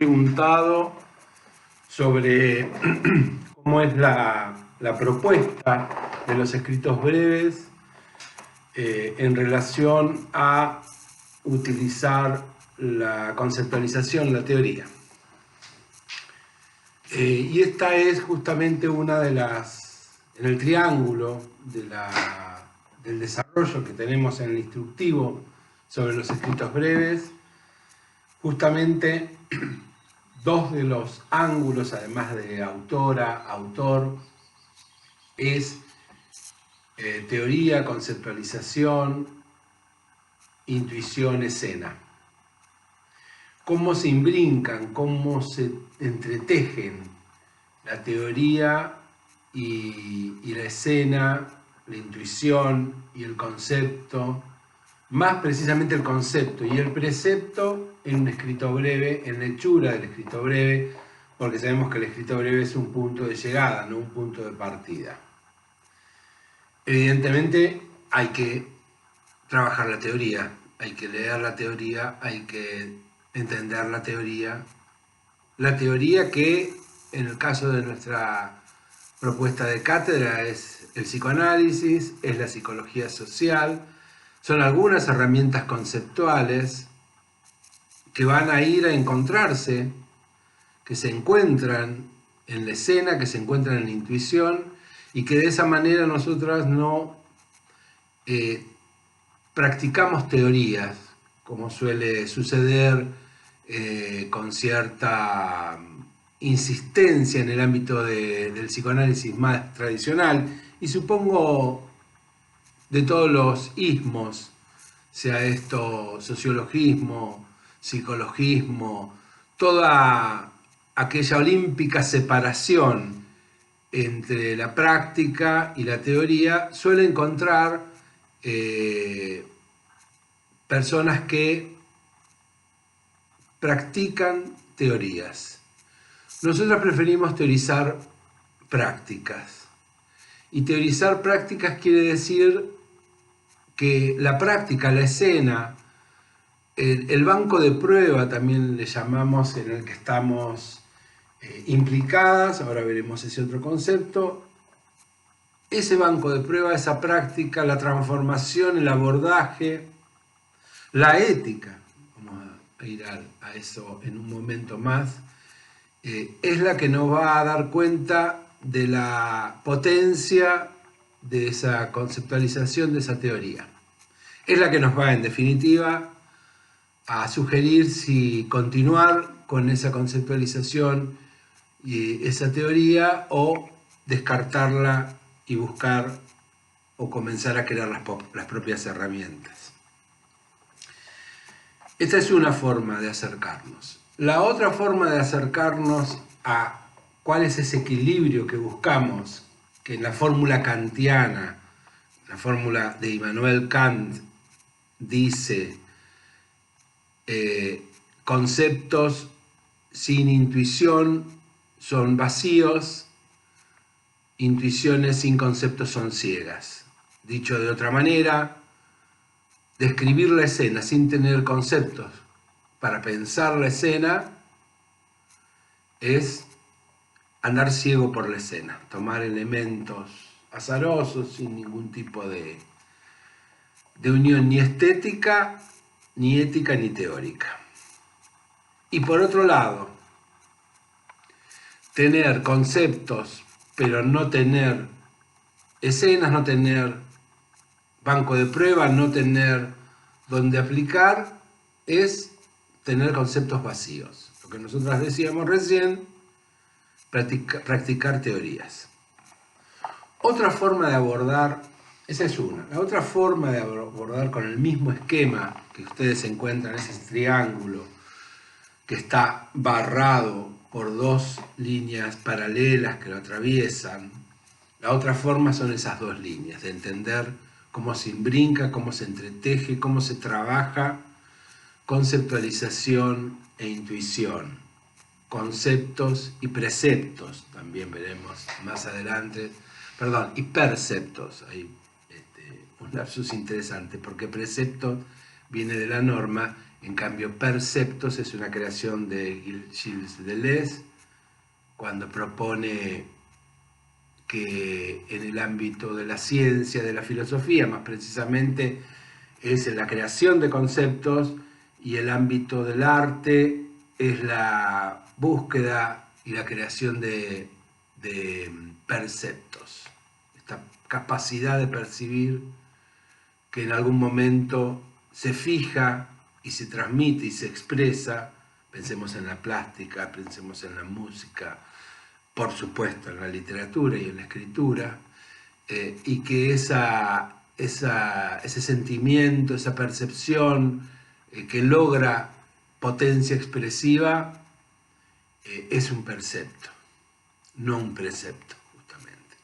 preguntado sobre cómo es la propuesta de los escritos breves en relación a utilizar la conceptualización, la teoría. Y esta es justamente una de en el triángulo del desarrollo que tenemos en el instructivo sobre los escritos breves, justamente dos de los ángulos, además de autora, autor, es teoría, conceptualización, intuición, escena. Cómo se imbrincan, cómo se entretejen la teoría y la escena, la intuición y el concepto, más precisamente el concepto y el precepto en un escrito breve, en la hechura del escrito breve, porque sabemos que el escrito breve es un punto de llegada, no un punto de partida. Evidentemente hay que trabajar la teoría, hay que leer la teoría, hay que entender la teoría que en el caso de nuestra propuesta de cátedra es el psicoanálisis, es la psicología social, son algunas herramientas conceptuales que van a ir a encontrarse, que se encuentran en la escena, que se encuentran en la intuición, y que de esa manera nosotras no practicamos teorías, como suele suceder con cierta insistencia en el ámbito del psicoanálisis más tradicional, y supongo de todos los ismos, sea esto sociologismo, psicologismo, toda aquella olímpica separación entre la práctica y la teoría, suele encontrar personas que practican teorías. Nosotros preferimos teorizar prácticas. Y teorizar prácticas quiere decir que la práctica, la escena, el banco de prueba también le llamamos, en el que estamos implicadas, ahora veremos ese otro concepto, ese banco de prueba, esa práctica, la transformación, el abordaje, la ética, vamos a ir a eso en un momento más, es la que nos va a dar cuenta de la potencia de esa conceptualización, de esa teoría. Es la que nos va, en definitiva, a sugerir si continuar con esa conceptualización y esa teoría o descartarla y buscar o comenzar a crear las propias herramientas. Esta es una forma de acercarnos. La otra forma de acercarnos a cuál es ese equilibrio que buscamos, que en la fórmula kantiana, la fórmula de Immanuel Kant, dice conceptos sin intuición son vacíos, intuiciones sin conceptos son ciegas. Dicho de otra manera, describir la escena sin tener conceptos para pensar la escena es andar ciego por la escena, tomar elementos azarosos sin ningún tipo de unión ni estética, ni ética, ni teórica. Y por otro lado, tener conceptos, pero no tener escenas, no tener banco de prueba, no tener donde aplicar, es tener conceptos vacíos. Lo que nosotros decíamos recién, practicar teorías. Otra forma de abordar, esa es una, la otra forma de abordar con el mismo esquema que ustedes encuentran, ese triángulo que está barrado por dos líneas paralelas que lo atraviesan. La otra forma son esas dos líneas, de entender cómo se imbrinca, cómo se entreteje, cómo se trabaja conceptualización e intuición, conceptos y preceptos, también veremos más adelante, y perceptos, hay un lapsus interesante, porque precepto viene de la norma. En cambio, perceptos es una creación de Gilles Deleuze, cuando propone que en el ámbito de la ciencia, de la filosofía, más precisamente, es en la creación de conceptos, y el ámbito del arte es la búsqueda y la creación de perceptos, esta capacidad de percibir que en algún momento se fija y se transmite y se expresa. Pensemos en la plástica, pensemos en la música, por supuesto en la literatura y en la escritura, y que ese sentimiento, esa percepción que logra potencia expresiva, es un percepto, no un precepto, justamente.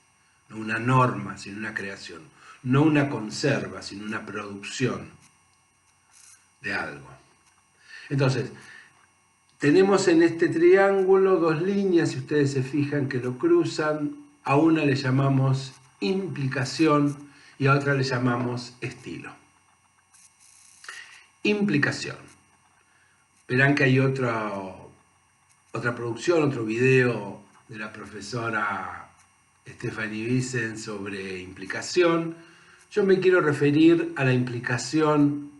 No una norma, sino una creación. No una conserva, sino una producción de algo. Entonces, tenemos en este triángulo dos líneas, si ustedes se fijan que lo cruzan. A una le llamamos implicación y a otra le llamamos estilo. Implicación. Verán que hay otra producción, otro video de la profesora Stephanie Wiesen sobre implicación. Yo me quiero referir a la implicación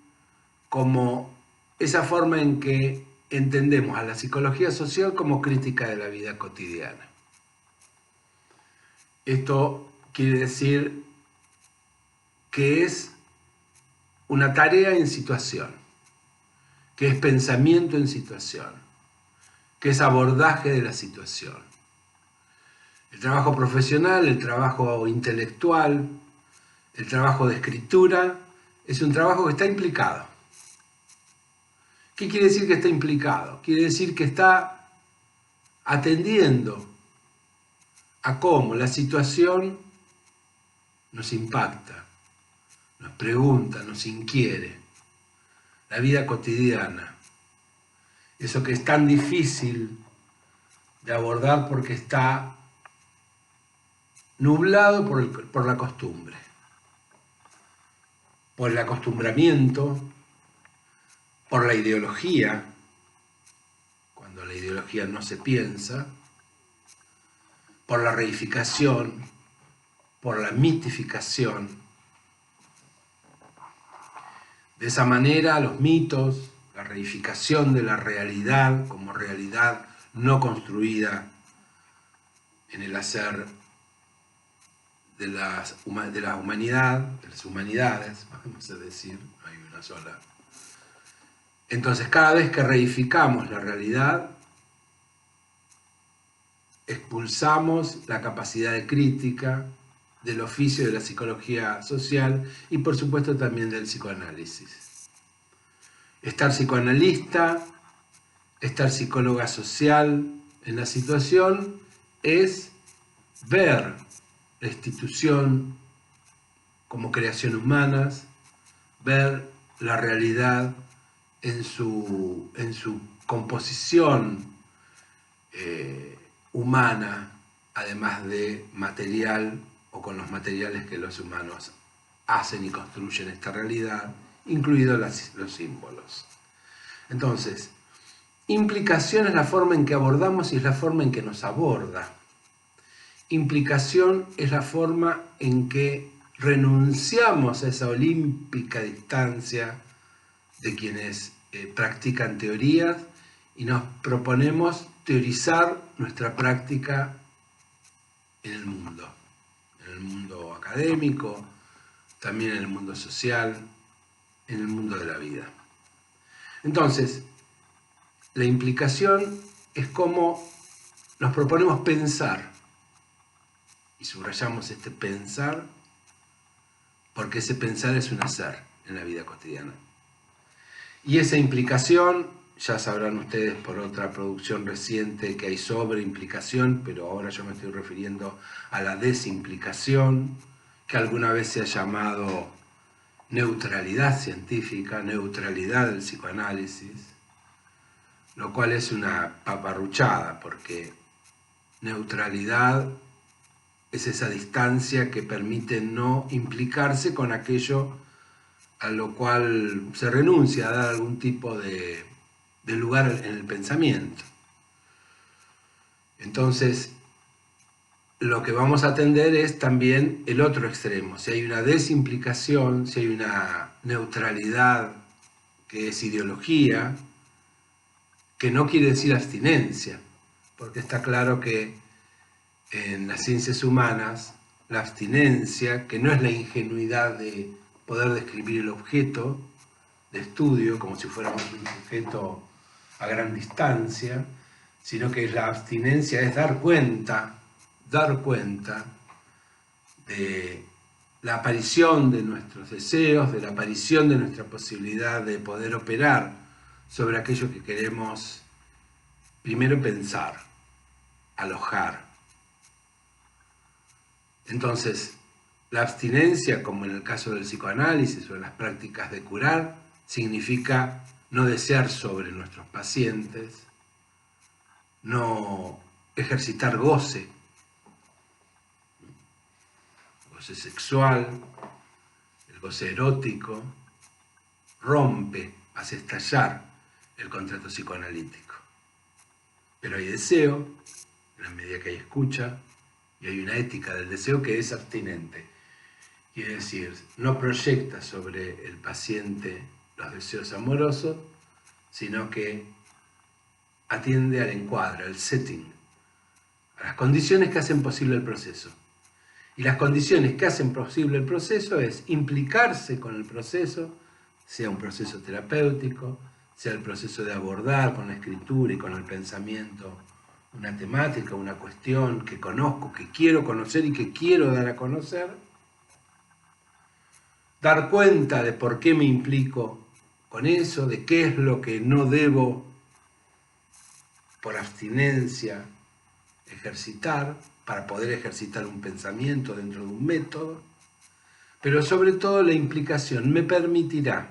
como esa forma en que entendemos a la psicología social como crítica de la vida cotidiana. Esto quiere decir que es una tarea en situación, que es pensamiento en situación, que es abordaje de la situación. El trabajo profesional, el trabajo intelectual, el trabajo de escritura, es un trabajo que está implicado. ¿Qué quiere decir que está implicado? Quiere decir que está atendiendo a cómo la situación nos impacta, nos pregunta, nos inquiere. La vida cotidiana, eso que es tan difícil de abordar porque está nublado por la costumbre, por el acostumbramiento, por la ideología, cuando la ideología no se piensa, por la reificación, por la mitificación. De esa manera, los mitos, la reificación de la realidad como realidad no construida en el hacer de la humanidad, de las humanidades, vamos a decir, no hay una sola. Entonces, cada vez que reificamos la realidad, expulsamos la capacidad de crítica del oficio de la psicología social y, por supuesto, también del psicoanálisis. Estar psicoanalista, estar psicóloga social en la situación es ver la institución como creación humana, ver la realidad en su composición humana, además de material o con los materiales que los humanos hacen y construyen esta realidad, incluidos los símbolos. Entonces, implicación es la forma en que abordamos y es la forma en que nos aborda. Implicación es la forma en que renunciamos a esa olímpica distancia de quienes practican teorías y nos proponemos teorizar nuestra práctica en el mundo académico, también en el mundo social, en el mundo de la vida. Entonces, la implicación es cómo nos proponemos pensar, y subrayamos este pensar, porque ese pensar es un hacer en la vida cotidiana. Y esa implicación, ya sabrán ustedes por otra producción reciente que hay sobre implicación, pero ahora yo me estoy refiriendo a la desimplicación, que alguna vez se ha llamado neutralidad científica, neutralidad del psicoanálisis, lo cual es una paparruchada, porque neutralidad es esa distancia que permite no implicarse con aquello a lo cual se renuncia a dar algún tipo de lugar en el pensamiento. Entonces, lo que vamos a atender es también el otro extremo. Si hay una desimplicación, si hay una neutralidad que es ideología, que no quiere decir abstinencia, porque está claro que en las ciencias humanas la abstinencia, que no es la ingenuidad de poder describir el objeto de estudio como si fuéramos un sujeto a gran distancia, sino que la abstinencia es dar cuenta de la aparición de nuestros deseos, de la aparición de nuestra posibilidad de poder operar sobre aquello que queremos primero pensar, alojar. Entonces, la abstinencia, como en el caso del psicoanálisis o en las prácticas de curar, significa no desear sobre nuestros pacientes, no ejercitar goce sexual, el goce erótico, rompe, hace estallar el contrato psicoanalítico. Pero hay deseo, en la medida que hay escucha, y hay una ética del deseo que es abstinente. Quiere decir, no proyecta sobre el paciente los deseos amorosos, sino que atiende al encuadre, al setting, a las condiciones que hacen posible el proceso. Y las condiciones que hacen posible el proceso es implicarse con el proceso, sea un proceso terapéutico, sea el proceso de abordar con la escritura y con el pensamiento una temática, una cuestión que conozco, que quiero conocer y que quiero dar a conocer, dar cuenta de por qué me implico con eso, de qué es lo que no debo por abstinencia ejercitar, para poder ejercitar un pensamiento dentro de un método, pero sobre todo la implicación me permitirá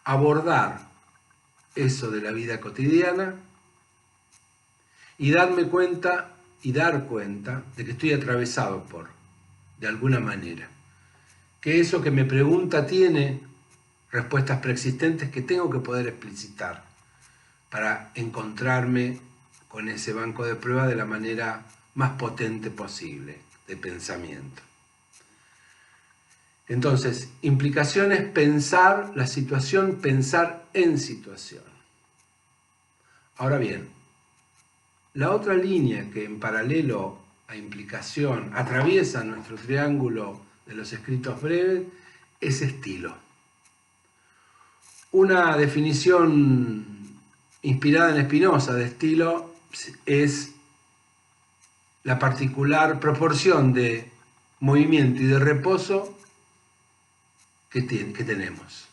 abordar eso de la vida cotidiana y darme cuenta y dar cuenta de que estoy atravesado por, de alguna manera, que eso que me pregunta tiene respuestas preexistentes que tengo que poder explicitar para encontrarme con ese banco de prueba de la manera más potente posible de pensamiento. Entonces, implicaciones, pensar la situación, pensar en situación. Ahora bien, la otra línea que en paralelo a implicación atraviesa nuestro triángulo de los escritos breves es estilo. Una definición inspirada en Spinoza de estilo es la particular proporción de movimiento y de reposo que tenemos.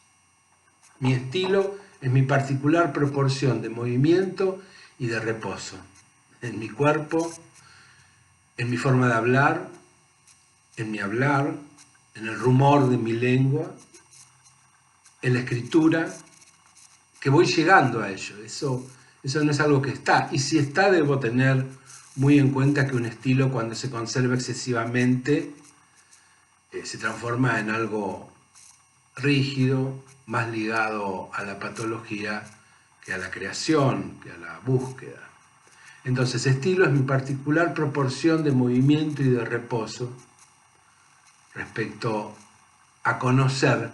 Mi estilo es mi particular proporción de movimiento y de reposo en mi cuerpo, en mi forma de hablar, en mi hablar, en el rumor de mi lengua, en la escritura, que voy llegando a ello. Eso no es algo que está. Y si está, debo tener muy en cuenta que un estilo, cuando se conserva excesivamente, se transforma en algo rígido, más ligado a la patología que a la creación, que a la búsqueda. Entonces, estilo es mi particular proporción de movimiento y de reposo respecto a conocer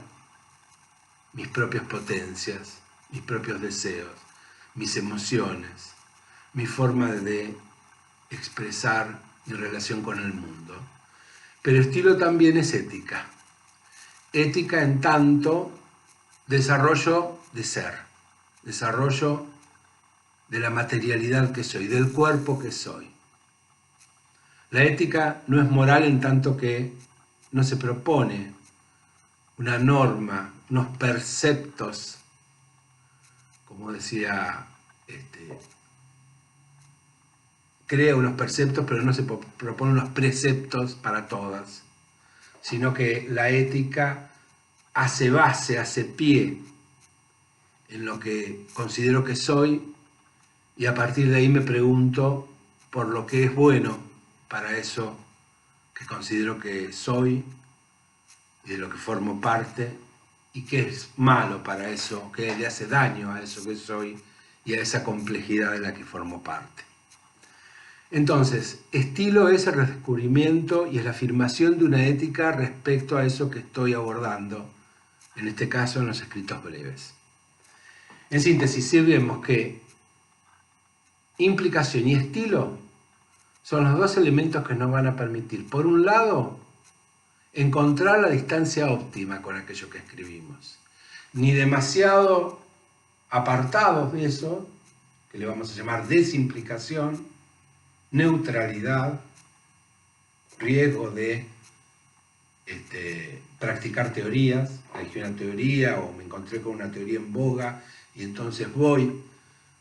mis propias potencias, mis propios deseos, mis emociones, mi forma de expresar mi relación con el mundo. Pero estilo también es ética. Ética en tanto desarrollo de ser, desarrollo de la materialidad que soy, del cuerpo que soy. La ética no es moral en tanto que no se propone una norma, unos preceptos, como decía, crea unos preceptos, pero no se propone unos preceptos para todas, sino que la ética hace base, hace pie en lo que considero que soy y a partir de ahí me pregunto por lo que es bueno para eso que considero que soy y de lo que formo parte y qué es malo para eso, qué le hace daño a eso que soy y a esa complejidad de la que formo parte. Entonces, estilo es el redescubrimiento y es la afirmación de una ética respecto a eso que estoy abordando, en este caso en los escritos breves. En síntesis, si vemos que implicación y estilo son los dos elementos que nos van a permitir, por un lado, encontrar la distancia óptima con aquello que escribimos, ni demasiado apartados de eso, que le vamos a llamar desimplicación, neutralidad, riesgo de practicar teorías, elegí una teoría o me encontré con una teoría en boga y entonces voy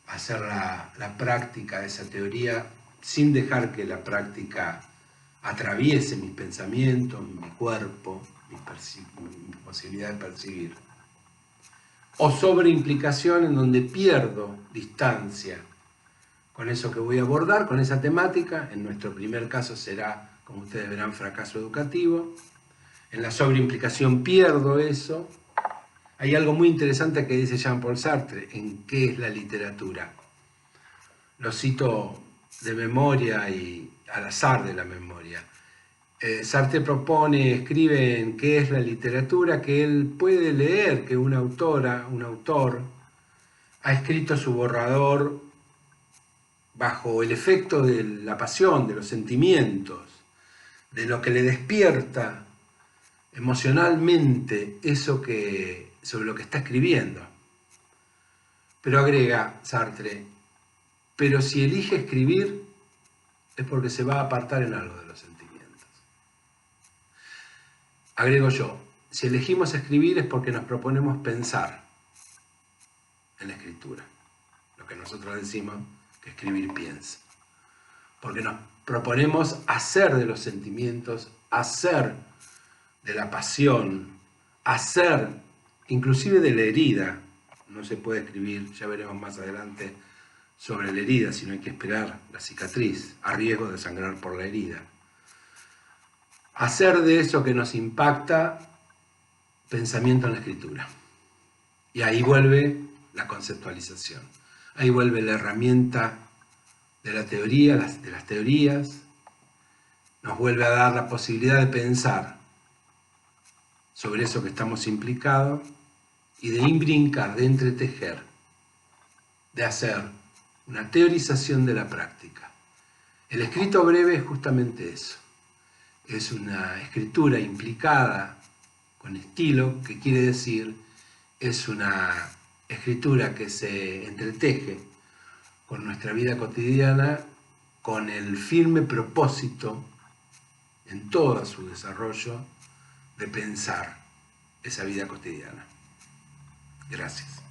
a hacer la práctica de esa teoría sin dejar que la práctica atraviese mis pensamientos, mi cuerpo, mi posibilidad de percibir. O sobreimplicación en donde pierdo distancia con eso que voy a abordar, con esa temática. En nuestro primer caso será, como ustedes verán, fracaso educativo. En la sobreimplicación pierdo eso. Hay algo muy interesante que dice Jean-Paul Sartre en qué es la literatura. Lo cito de memoria y al azar de la memoria. Sartre escribe en qué es la literatura, que él puede leer que una autora, un autor, ha escrito su borrador bajo el efecto de la pasión, de los sentimientos, de lo que le despierta emocionalmente eso sobre lo que está escribiendo. Pero agrega Sartre, pero si elige escribir es porque se va a apartar en algo de los sentimientos. Agrego yo, si elegimos escribir es porque nos proponemos pensar en la escritura, lo que nosotros decimos que escribir piensa. Porque nos proponemos hacer de los sentimientos, hacer de la pasión, hacer inclusive de la herida. No se puede escribir, ya veremos más adelante, sobre la herida, sino hay que esperar la cicatriz, a riesgo de sangrar por la herida. Hacer de eso que nos impacta pensamiento en la escritura. Y ahí vuelve la conceptualización. Ahí vuelve la herramienta de la teoría, de las teorías. Nos vuelve a dar la posibilidad de pensar sobre eso que estamos implicados y de imbrincar, de entretejer, de hacer una teorización de la práctica. El escrito breve es justamente eso. Es una escritura implicada con estilo, que quiere decir, es una escritura que se entreteje con nuestra vida cotidiana, con el firme propósito, en todo su desarrollo, de pensar esa vida cotidiana. Gracias.